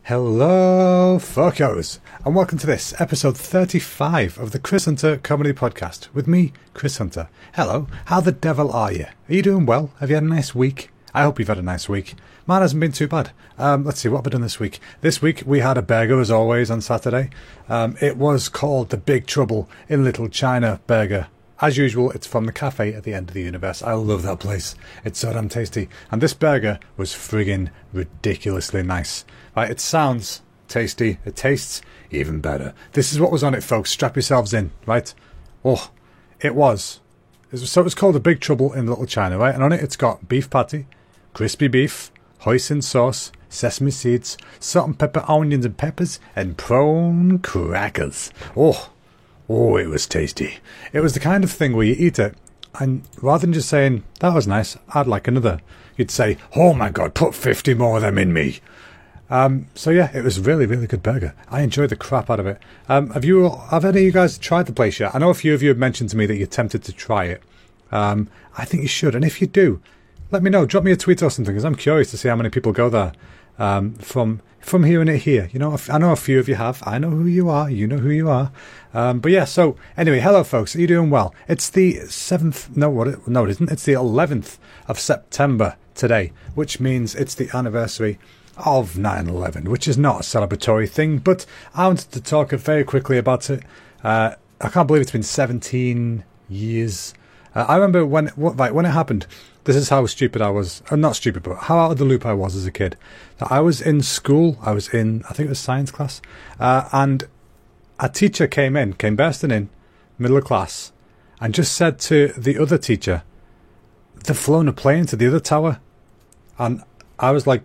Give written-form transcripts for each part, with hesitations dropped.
Hello, fuckos, and welcome to this episode 35 of the Chris Hunter Comedy Podcast with me, Chris Hunter. Hello, how the devil are you? Are you doing well? Have you had a nice week? I hope you've had a nice week. Mine hasn't been too bad. Let's see, what have I done this week? This week we had a burger, as always, on Saturday. It was called the Big Trouble in Little China burger. As usual, it's from the cafe at the end of the universe. I love that place. It's so damn tasty. And this burger was friggin' ridiculously nice. Right, it sounds tasty. It tastes even better. This is what was on it, folks. Strap yourselves in, right? Oh, it was. So it was called the Big Trouble in Little China, right? And on it, it's got beef patty, crispy beef, hoisin sauce, sesame seeds, salt and pepper, onions and peppers, and prawn crackers. Oh, it was tasty. It was the kind of thing where you eat it, and rather than just saying, that was nice, I'd like another, you'd say, oh my god, put 50 more of them in me. So yeah, it was a really, really good burger. I enjoyed the crap out of it. Have any of you guys tried the place yet? I know a few of you have mentioned to me that you're tempted to try it. I think you should, and if you do, let me know. Drop me a tweet or something, because I'm curious to see how many people go there. From hearing it here, you know, I know a few of you have. I know who you are. You know who you are. But yeah, so anyway, hello folks. Are you doing well? It's the 7th. No, it isn't. It's the 11th of September today, which means it's the anniversary of 9/11, which is not a celebratory thing, but I wanted to talk very quickly about it. I can't believe it's been 17 years. I remember when it happened. This is how stupid I was. Not stupid, but how out of the loop I was as a kid. I was in school. I think it was science class. And a teacher came bursting in, middle of class, and just said to the other teacher, they've flown a plane to the other tower. And I was like,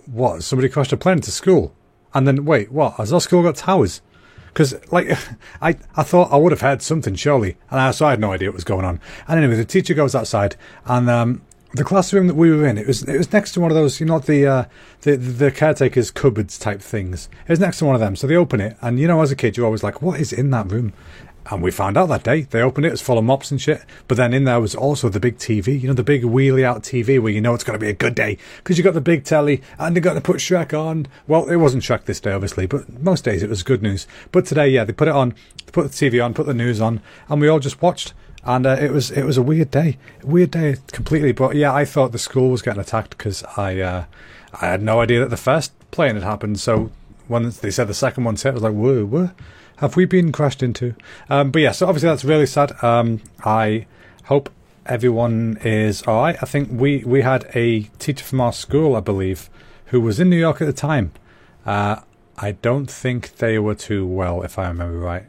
what? Somebody crashed a plane into school? And then, wait, what? Has our school got towers? Because, I thought I would have heard something, surely. And so I had no idea what was going on. And anyway, the teacher goes outside, and the classroom that we were in, it was next to one of those, you know, the caretaker's cupboards type things. It was next to one of them. So they open it, and, you know, as a kid, you're always like, what is in that room? And we found out that day. They opened it, it was full of mops and shit. But then in there was also the big TV, you know, the big wheelie out TV where you know it's going to be a good day. Because you got the big telly and they got to put Shrek on. Well, it wasn't Shrek this day, obviously, but most days it was good news. But today, yeah, they put it on, they put the TV on, put the news on, and we all just watched. And it was a weird day. Completely. But yeah, I thought the school was getting attacked because I had no idea that the first plane had happened. So when they said the second one's hit, I was like, whoa. Have we been crashed into? But yeah, so obviously that's really sad. I hope everyone is all right. I think we had a teacher from our school, I believe, who was in New York at the time. I don't think they were too well, if I remember right.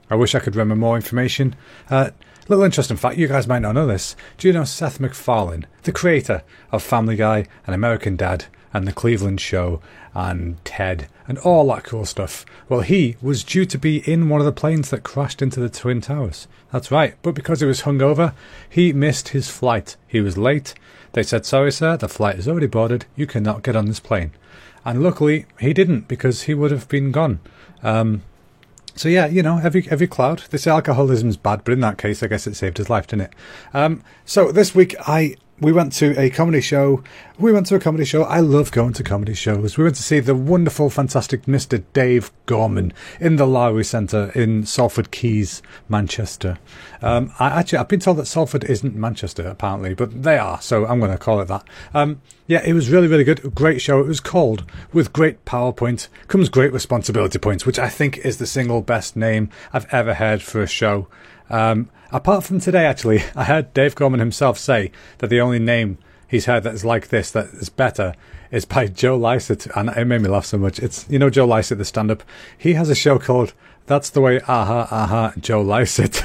I wish I could remember more information. Little interesting fact, you guys might not know this. Do you know Seth MacFarlane, the creator of Family Guy and American Dad and The Cleveland Show and Ted and all that cool stuff? Well, he was due to be in one of the planes that crashed into the Twin Towers. That's right, but because he was hungover, he missed his flight. He was late. They said, sorry sir, the flight is already boarded, you cannot get on this plane. And luckily, he didn't, because he would have been gone. So yeah, you know, every cloud. They say alcoholism's bad, but in that case, I guess it saved his life, didn't it? So this week, we went to a comedy show. I love going to comedy shows. We went to see the wonderful, fantastic Mr. Dave Gorman in the Lowry Centre in Salford Quays, Manchester. I've been told that Salford isn't Manchester, apparently, but they are, so I'm going to call it that. Yeah, it was really, really good. A great show. It was called With Great PowerPoint Comes Great Responsibility Points, which I think is the single best name I've ever heard for a show. Apart from today, actually, I heard Dave Gorman himself say that the only name he's heard that is like this, that is better, is by Joe Lycett, and it made me laugh so much. It's, you know, Joe Lycett, the stand-up. He has a show called That's the Way Joe Lycett,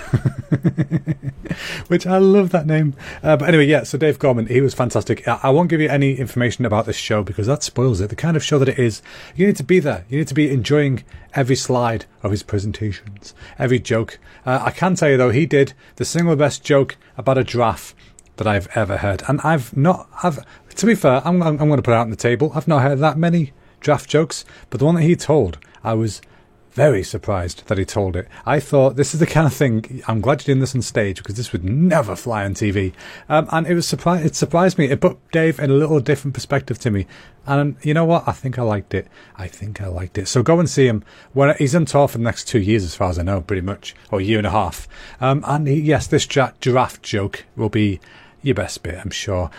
which I love that name. But anyway, yeah, so Dave Gorman, he was fantastic. I won't give you any information about this show because that spoils it. The kind of show that it is, you need to be there. You need to be enjoying every slide of his presentations, every joke. I can tell you, though, he did the single best joke about a giraffe that I've ever heard. And to be fair, I'm going to put it out on the table. I've not heard that many giraffe jokes, but the one that he told, I was very surprised that he told it. I thought, this is the kind of thing, I'm glad you're doing this on stage, because this would never fly on TV. And it surprised me. It put Dave in a little different perspective to me. And you know what? I think I liked it. So go and see him. He's on tour for the next 2 years, as far as I know, pretty much, or a year and a half. And yes, this giraffe joke will be your best bit, I'm sure.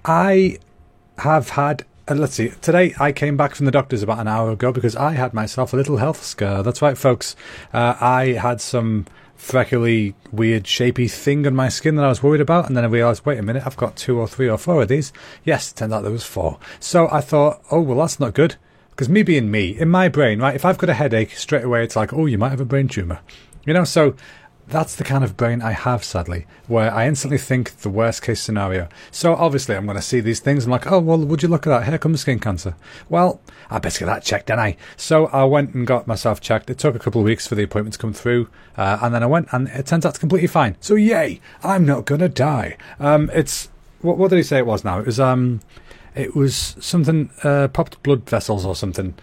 I have had... let's see, today I came back from the doctor's about an hour ago because I had myself a little health scare. That's right, folks. I had some freckly, weird, shapy thing on my skin that I was worried about, and then I realised, wait a minute, I've got 2 or 3 or 4 of these. Yes, it turned out there was 4. So I thought, oh, well, that's not good. Because me being me, in my brain, right, if I've got a headache, straight away it's like, oh, you might have a brain tumour. You know, so... that's the kind of brain I have, sadly, where I instantly think the worst case scenario. So obviously I'm going to see these things and like, oh, well, would you look at that? Here comes skin cancer. Well, I best get that checked, didn't I? So I went and got myself checked. It took a couple of weeks for the appointment to come through. And then I went and it turns out it's completely fine. So yay, I'm not going to die. What did he say it was now? It was something, popped blood vessels or something.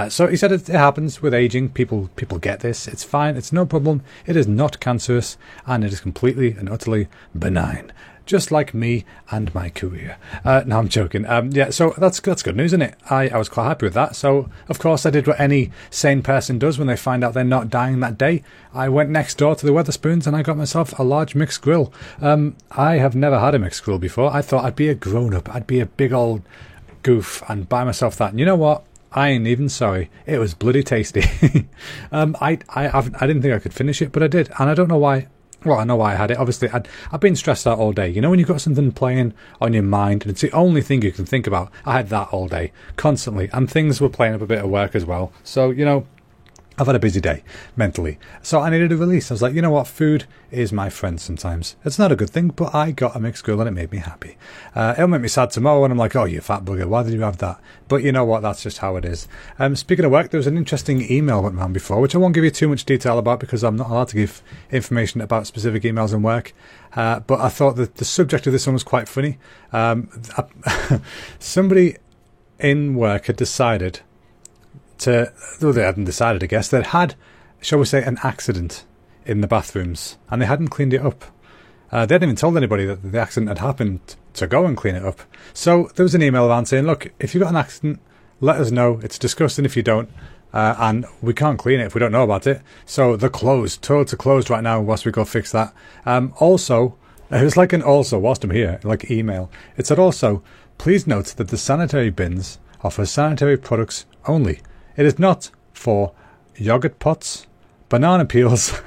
So he said it happens with aging. People get this. It's fine. It's no problem. It is not cancerous, and it is completely and utterly benign, just like me and my career. No, I'm joking. Yeah, so that's good news, isn't it? I was quite happy with that. So of course I did what any sane person does when they find out they're not dying that day. I went next door to the Wetherspoons and I got myself a large mixed grill. I have never had a mixed grill before. I thought I'd be a grown up. I'd be a big old goof and buy myself that. And you know what? I ain't even sorry. It was bloody tasty. I didn't think I could finish it, but I did, and I don't know why. Well, I know why I had it. Obviously, I've been stressed out all day. You know when you've got something playing on your mind, and it's the only thing you can think about. I had that all day, constantly, and things were playing up a bit of work as well. So, you know, I've had a busy day, mentally. So I needed a release. I was like, you know what? Food is my friend sometimes. It's not a good thing, but I got a mixed grill and it made me happy. It'll make me sad tomorrow when I'm like, oh, you fat bugger, why did you have that? But you know what? That's just how it is. Speaking of work, there was an interesting email went around before, which I won't give you too much detail about because I'm not allowed to give information about specific emails and work. But I thought that the subject of this one was quite funny. Somebody in work had decided though they hadn't decided, I guess, they'd had, shall we say, an accident in the bathrooms, and they hadn't cleaned it up. They hadn't even told anybody that the accident had happened to go and clean it up. So there was an email around saying, look, if you've got an accident, let us know. It's disgusting if you don't, and we can't clean it if we don't know about it. So they're closed. Toilets are closed right now whilst we go fix that. Also, it was like an also, whilst I'm here, like email. It said also, please note that the sanitary bins are for sanitary products only. It is not for yogurt pots, banana peels,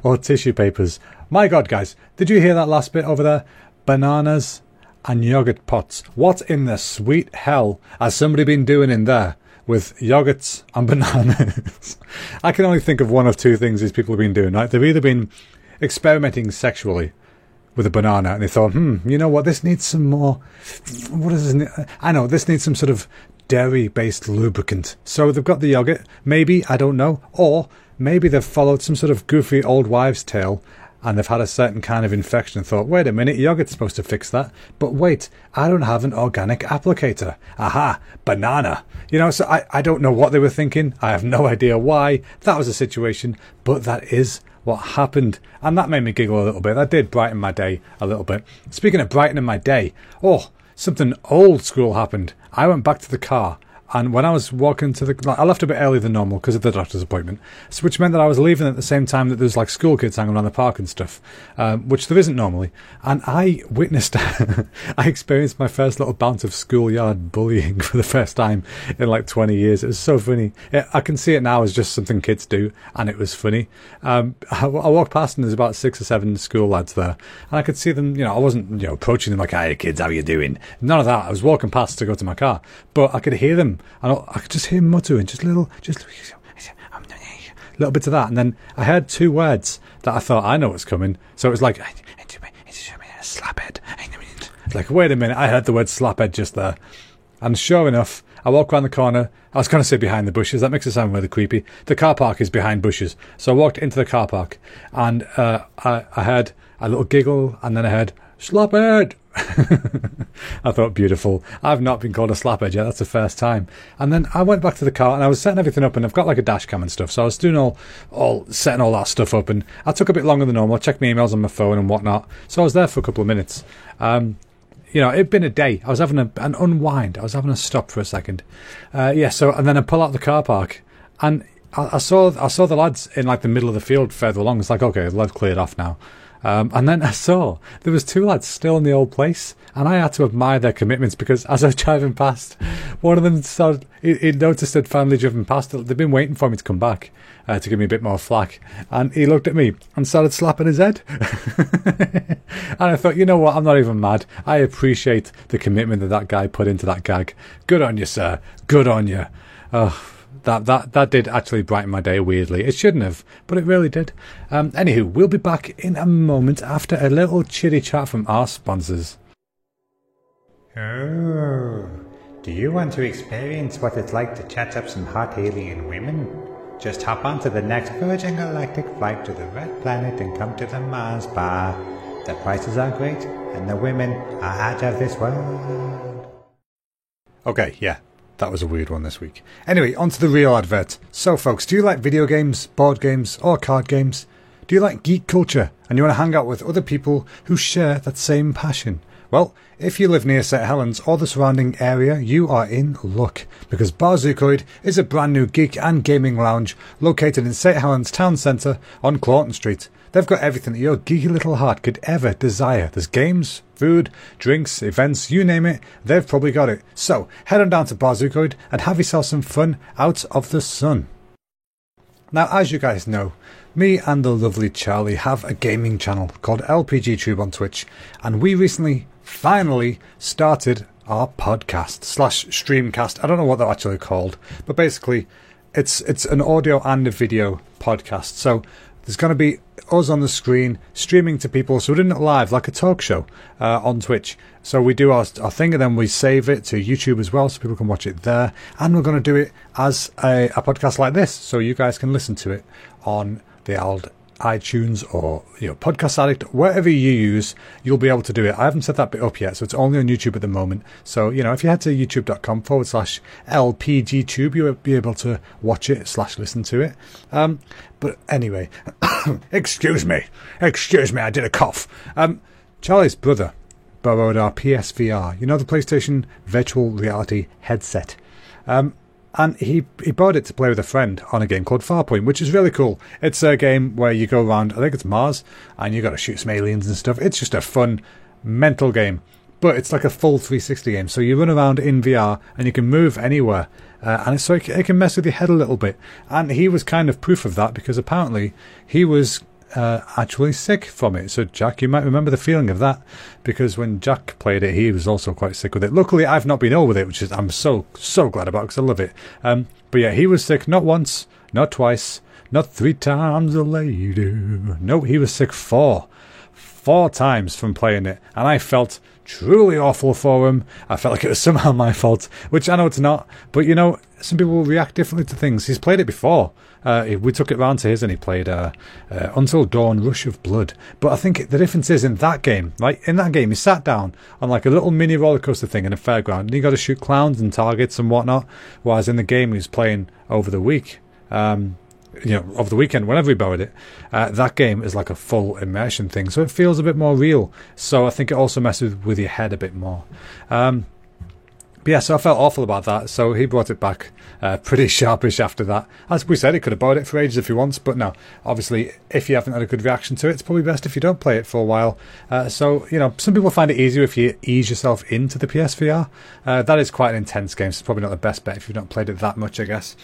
or tissue papers. My God, guys, did you hear that last bit over there? Bananas and yogurt pots. What in the sweet hell has somebody been doing in there with yogurts and bananas? I can only think of one of two things these people have been doing, right? They've either been experimenting sexually with a banana and they thought, you know what, this needs some more... What is this? I know, this needs some sort of dairy-based lubricant. So they've got the yogurt, maybe, I don't know, or maybe they've followed some sort of goofy old wives' tale and they've had a certain kind of infection and thought, wait a minute, yogurt's supposed to fix that. But wait, I don't have an organic applicator. Aha, banana. You know, so I don't know what they were thinking. I have no idea why that was a situation, but that is what happened. And that made me giggle a little bit. That did brighten my day a little bit. Speaking of brightening my day, something old school happened. I went back to the car, and when I was walking I left a bit earlier than normal because of the doctor's appointment, which meant that I was leaving at the same time that there's like school kids hanging around the park and stuff, which there isn't normally. And I witnessed, I experienced my first little bout of schoolyard bullying for the first time in like 20 years. It was so funny. I can see it now as just something kids do, and it was funny. I walked past and there's about 6 or 7 school lads there, and I could see them, you know, I wasn't, approaching them like, hey kids, how you doing? None of that. I was walking past to go to my car, but I could hear them. And I could just hear him muttering, just little bits of that. And then I heard 2 words that I thought, I know what's coming. So it was like, slaphead. Like, wait a minute, I heard the word slaphead just there. And sure enough, I walked around the corner. I was going to say behind the bushes. That makes it sound really creepy. The car park is behind bushes. So I walked into the car park and I heard a little giggle, and then I heard Slaphead! I thought, beautiful. I've not been called a slaphead yet. That's the first time. And then I went back to the car and I was setting everything up, and I've got like a dash cam and stuff. So I was doing setting all that stuff up, and I took a bit longer than normal. I checked my emails on my phone and whatnot. So I was there for a couple of minutes. It'd been a day. I was having an unwind. I was having a stop for a second. So, and then I pull out the car park, and I saw the lads in like the middle of the field further along. It's like, okay, they've cleared off now. And then I saw there was 2 lads still in the old place, and I had to admire their commitments, because as I was driving past, one of them started, he noticed I'd finally driven past it. They'd been waiting for me to come back to give me a bit more flack, and he looked at me and started slapping his head. And I thought, you know what, I'm not even mad. I appreciate the commitment that guy put into that gag. Good on you, sir. Good on you. That did actually brighten my day, weirdly. It shouldn't have, but it really did. Anywho, we'll be back in a moment after a little chitty chat from our sponsors. Oh, do you want to experience what it's like to chat up some hot alien women? Just hop onto the next Virgin Galactic flight to the Red Planet and come to the Mars Bar. The prices are great and the women are out of this world. Okay, yeah. That was a weird one this week. Anyway, on to the real advert. So, folks, do you like video games, board games, or card games? Do you like geek culture and you want to hang out with other people who share that same passion? Well, if you live near St Helens or the surrounding area, you are in luck, because Barzookoid is a brand new geek and gaming lounge located in St Helens Town Centre on Clawton Street. They've got everything that your geeky little heart could ever desire. There's games, food, drinks, events, you name it, they've probably got it. So, head on down to Barzookoid and have yourself some fun out of the sun. Now, as you guys know, me and the lovely Charlie have a gaming channel called LPG Tube on Twitch, and we recently, finally, started our podcast / streamcast. I don't know what they're actually called, but basically, it's an audio and a video podcast. So, there's going to be us on the screen streaming to people, so we're doing it live like a talk show on Twitch. So we do our thing, and then we save it to YouTube as well, so people can watch it there. And we're going to do it as a podcast like this, so you guys can listen to it on the old iTunes or Podcast Addict, whatever you use, you'll be able to do it. I haven't set that bit up yet, so it's only on YouTube at the moment. So if you head to youtube.com/LPGTube, you'll be able to watch it / listen to it. But anyway, excuse me, I did a cough. Charlie's brother borrowed our PSVR, the PlayStation Virtual Reality headset. And he borrowed it to play with a friend on a game called Farpoint, which is really cool. It's a game where you go around, I think it's Mars, and you got to shoot some aliens and stuff. It's just a fun, mental game. But it's like a full 360 game. So you run around in VR, and you can move anywhere. And it's so it can mess with your head a little bit. And he was kind of proof of that, because apparently he was actually sick from it. So Jack, you might remember the feeling of that, because when Jack played it, he was also quite sick with it. Luckily, I've not been ill with it, which is I'm so glad about, because I love it. But yeah, he was sick not once, not twice, not 3 times later. No, he was sick four times from playing it, and I felt truly awful for him. I felt like it was somehow my fault, which I know it's not, but some people will react differently to things. He's played it before. We took it round to his, and he played Until Dawn Rush of Blood. But I think the difference is in that game, right? In that game, he sat down on like a little mini roller coaster thing in a fairground, and he got to shoot clowns and targets and whatnot. Whereas in the game he was playing over the week, over the weekend, whenever he borrowed it, that game is like a full immersion thing. So it feels a bit more real. So I think it also messes with your head a bit more. But yeah, so I felt awful about that. So he brought it back pretty sharpish after that. As we said, he could have borrowed it for ages if he wants. But no, obviously, if you haven't had a good reaction to it, it's probably best if you don't play it for a while. So some people find it easier if you ease yourself into the PSVR. That is quite an intense game, so it's probably not the best bet if you've not played it that much, I guess.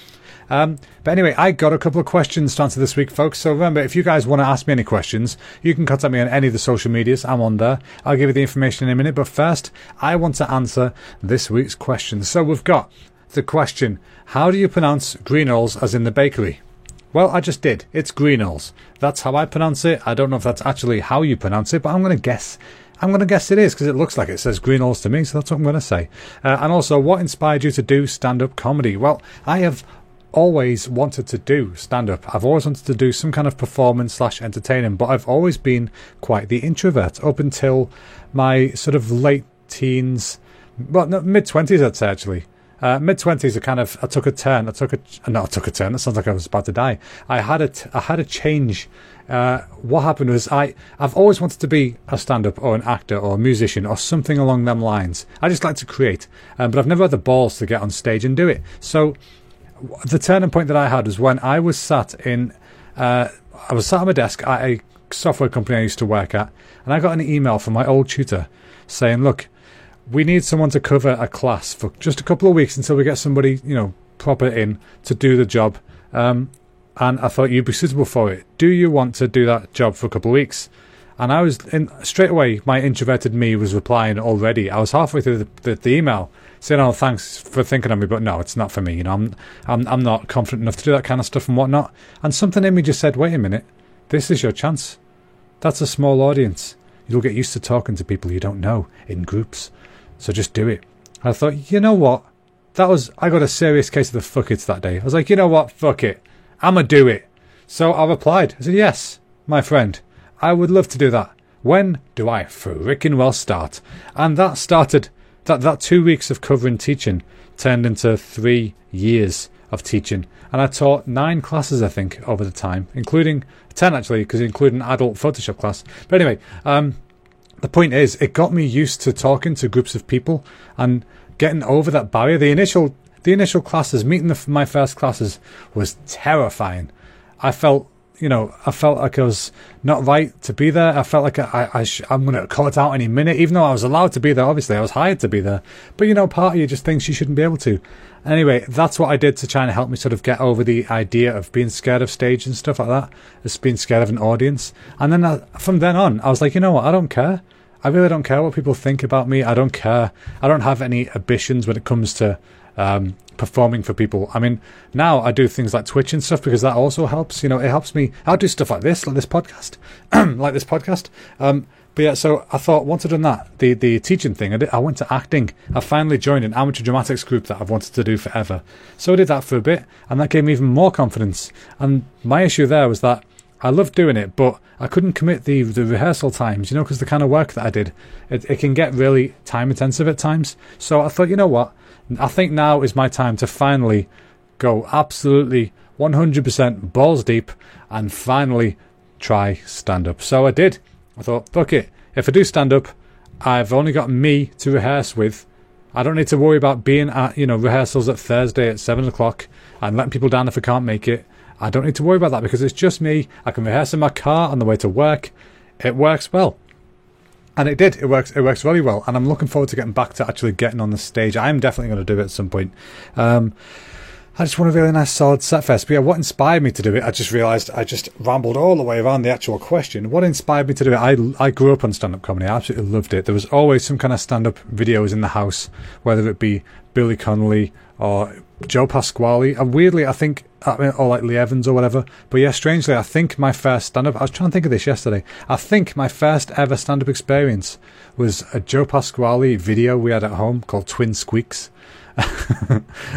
But anyway, I got a couple of questions to answer this week, folks. So remember, if you guys want to ask me any questions, you can contact me on any of the social medias. I'm on there. I'll give you the information in a minute. But first, I want to answer this week's question. So we've got the question, how do you pronounce Greenall's as in the bakery? Well, I just did. It's Greenall's. That's how I pronounce it. I don't know if that's actually how you pronounce it, but I'm going to guess. It is, because it looks like it says Greenall's to me, so that's what I'm going to say. And also, what inspired you to do stand-up comedy? Well, I have always wanted to do stand-up. I've always wanted to do some kind of performance / entertaining, but I've always been quite the introvert up until my sort of late teens, well, no, mid-20s, I'd say, actually. Mid-20s, I took a turn. I took a turn. That sounds like I was about to die. I had a change. What happened was I've always wanted to be a stand-up or an actor or a musician or something along them lines. I just like to create, but I've never had the balls to get on stage and do it. So the turning point that I had was when I was sat at my desk at a software company I used to work at, and I got an email from my old tutor saying, look, we need someone to cover a class for just a couple of weeks until we get somebody, proper in to do the job. And I thought you'd be suitable for it. Do you want to do that job for a couple of weeks? And I was straight away, my introverted me was replying already. I was halfway through the email saying, oh, thanks for thinking of me, but no, it's not for me. I'm not confident enough to do that kind of stuff and whatnot. And something in me just said, wait a minute, this is your chance. That's a small audience. You'll get used to talking to people you don't know in groups. So just do it. And I thought, you know what? I got a serious case of the fuck it's that day. I was like, you know what? Fuck it. I'ma do it. So I replied. I said, yes, my friend. I would love to do that. When do I frickin' well start? And that started, that 2 weeks of covering teaching turned into 3 years of teaching. And I taught 9 classes, I think, over the time, including 10 actually, because including an adult Photoshop class. But anyway, the point is, it got me used to talking to groups of people and getting over that barrier. The initial classes, meeting my first classes, was terrifying. I felt like I was not right to be there. I felt like I'm going to call it out any minute, even though I was allowed to be there. Obviously, I was hired to be there. But, part of you just thinks you shouldn't be able to. Anyway, that's what I did to try and help me sort of get over the idea of being scared of stage and stuff like that, just being scared of an audience. And then from then on, I was like, you know what? I don't care. I really don't care what people think about me. I don't care. I don't have any ambitions when it comes to performing for people. I mean, now I do things like Twitch and stuff because that also helps. It helps me. I'll do stuff like this podcast, But yeah, so I thought once I'd done that, the teaching thing, I went to acting. I finally joined an amateur dramatics group that I've wanted to do forever. So I did that for a bit, and that gave me even more confidence. And my issue there was that I loved doing it, but I couldn't commit the rehearsal times, because the kind of work that I did, it can get really time intensive at times. So I thought, you know what? I think now is my time to finally go absolutely 100% balls deep and finally try stand-up. So I did. I thought, fuck it. If I do stand-up, I've only got me to rehearse with. I don't need to worry about being at, rehearsals at Thursday at 7 o'clock and letting people down if I can't make it. I don't need to worry about that because it's just me. I can rehearse in my car on the way to work. It works well. And it did. It works really well. And I'm looking forward to getting back to actually getting on the stage. I am definitely going to do it at some point. I just want a really nice solid set fest. But yeah, what inspired me to do it? I just realised I just rambled all the way around the actual question. What inspired me to do it? I grew up on stand-up comedy. I absolutely loved it. There was always some kind of stand-up videos in the house, whether it be Billy Connolly or Joe Pasquale. And weirdly, I think, or like Lee Evans or whatever. But yeah, strangely, I think my first stand-up, I was trying to think of this yesterday. I think my first ever stand-up experience was a Joe Pasquale video we had at home called Twin Squeaks.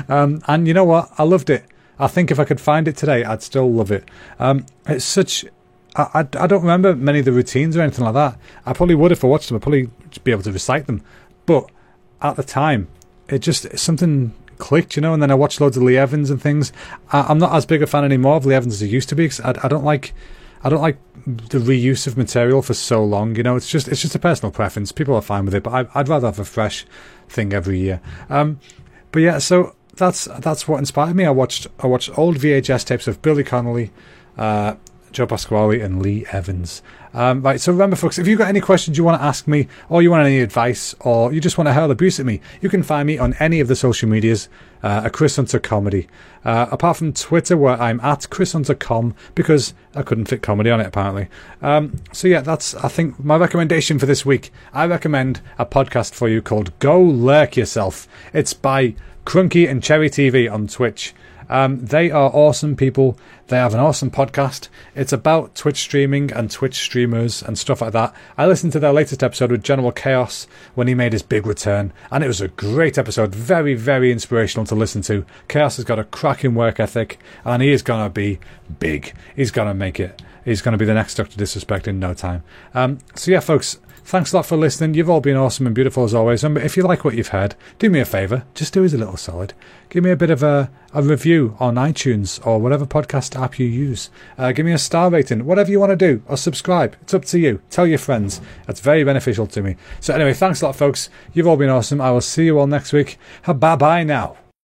And you know what? I loved it. I think if I could find it today, I'd still love it. It's such... I don't remember many of the routines or anything like that. I probably would if I watched them. I'd probably just be able to recite them. But at the time, something clicked, and then I watched loads of Lee Evans and things. I'm not as big a fan anymore of Lee Evans as I used to be, because I don't like the reuse of material for so long. It's just a personal preference. People are fine with it, but I'd rather have a fresh thing every year. But yeah, so that's what inspired me. I watched old VHS tapes of Billy Connolly, Joe Pasquale and Lee Evans. Right, so remember, folks, if you've got any questions you want to ask me, or you want any advice, or you just want to hurl abuse at me, you can find me on any of the social medias at Chris Hunter Comedy. Apart from Twitter, where I'm at Chris Hunter Com, because I couldn't fit comedy on it, apparently. So yeah, that's, I think, my recommendation for this week. I recommend a podcast for you called Go Lurk Yourself. It's by Crunky and Cherry TV on Twitch. They are awesome people. They have an awesome podcast. It's about Twitch streaming and Twitch streamers and stuff like that. I listened to their latest episode with General Chaos when he made his big return, and it was a great episode. Very, very inspirational to listen to. Chaos has got a cracking work ethic, and he is going to be big. He's going to make it. He's going to be the next Dr. Disrespect in no time. So yeah, folks, thanks a lot for listening. You've all been awesome and beautiful as always. And if you like what you've heard, do me a favour. Just do us a little solid. Give me a bit of a review on iTunes or whatever podcast app you use. Give me a star rating, whatever you want to do, or subscribe. It's up to you. Tell your friends. That's very beneficial to me. So anyway, thanks a lot, folks. You've all been awesome. I will see you all next week. Bye-bye now.